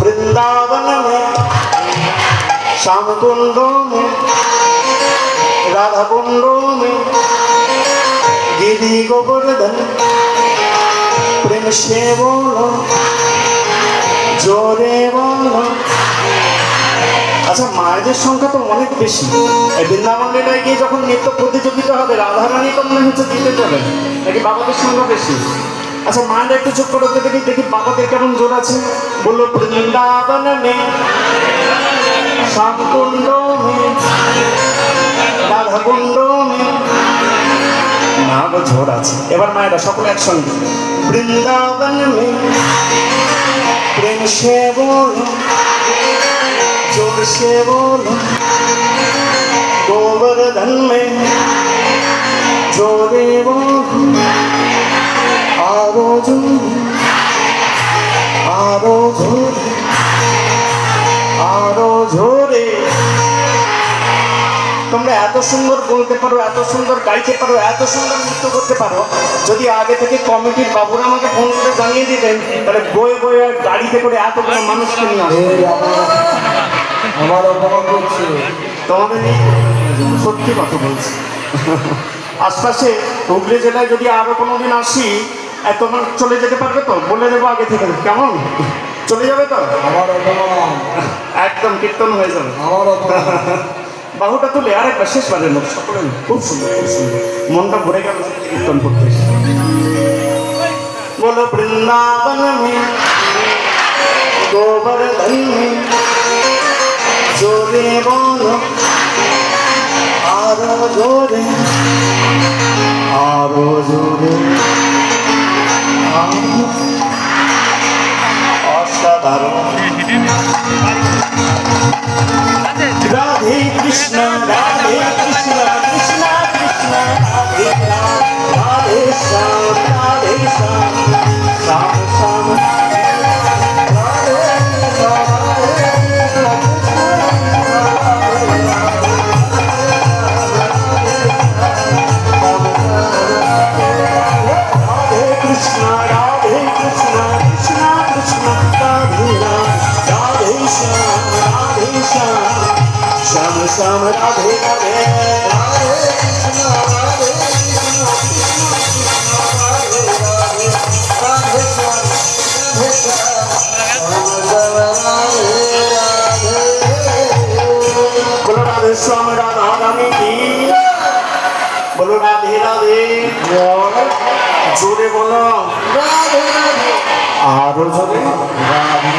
वृंदावन में श्याम कुंडों में राधा कुंडों में गिरी गोवर्धन प्रेम से बोलो जोरे बोलो। আচ্ছা মায়েদের সংখ্যা তো অনেক বেশি। এই বৃন্দাবন লীলায় গিয়ে যখন নৃত্য প্রতিযোগিতা হবে রাধারানী তো মনে হচ্ছে দিতে চলে নাকি বাবাদের সংখ্যা বেশি? আচ্ছা মায়েরা একটু চুপ করতে দেখি দেখি বাবাদের কেমন জোর আছে। বললো বৃন্দাবন মে শ্যাম কুণ্ড মে রাধা কুণ্ড মে, না গো জোর আছে। এবার মায়েরা সকলে একসঙ্গে বৃন্দাবন মে প্রেম সে বলো जोर से बोलो गोवर्धन में जोरे बोलो आरो जोरे आरो जोरे आरो जोरे। তোমরা এত সুন্দর বলতে পারো, এত সুন্দর গাইতে পারো, এত সুন্দর নৃত্য করতে পারো, যদি আগে থেকে কমিটির বাবুরা আমাকে ফোন করে জানিয়ে দিতেন তাহলে বয়ে বয়ে গাড়িতে করে এতগুলো মানুষকে নিয়ে আসবে। আমার অপমান করছে তোমাদের সত্যি কথা বলছি। আশপাশে হুগলি জেলায় যদি আরো কোনোদিন আসি তোমার চলে যেতে পারবে তো? বলে দেবো আগে থেকে, কেমন? চলে যাবে তো? আমার অপমান একদম কীর্তন হয়ে যাবে। আমার অপমান বাহুটা তুলে আরেকবার শেষবারের লোক সকলে খুব সুন্দর খুব সুন্দর, মনটা ভরে গেল কীর্তন করতে। বলো বৃন্দাবন মে গোবর্ধন মে जोरे बोलो आरो जोरे आरो जोरे असाधारण। राधे कृष्ण राधे कृष्ण कृष्ण कृष्ण राधे राम राधे श्याम श्याम श्याम श्याम राधे राधे राधे कृष्ण राधे कृष्ण बोलो राधे श्याम राधा रानी की, बोलो राधे राधे जोरे बोलो राधे राधे आरो जोरे राधे।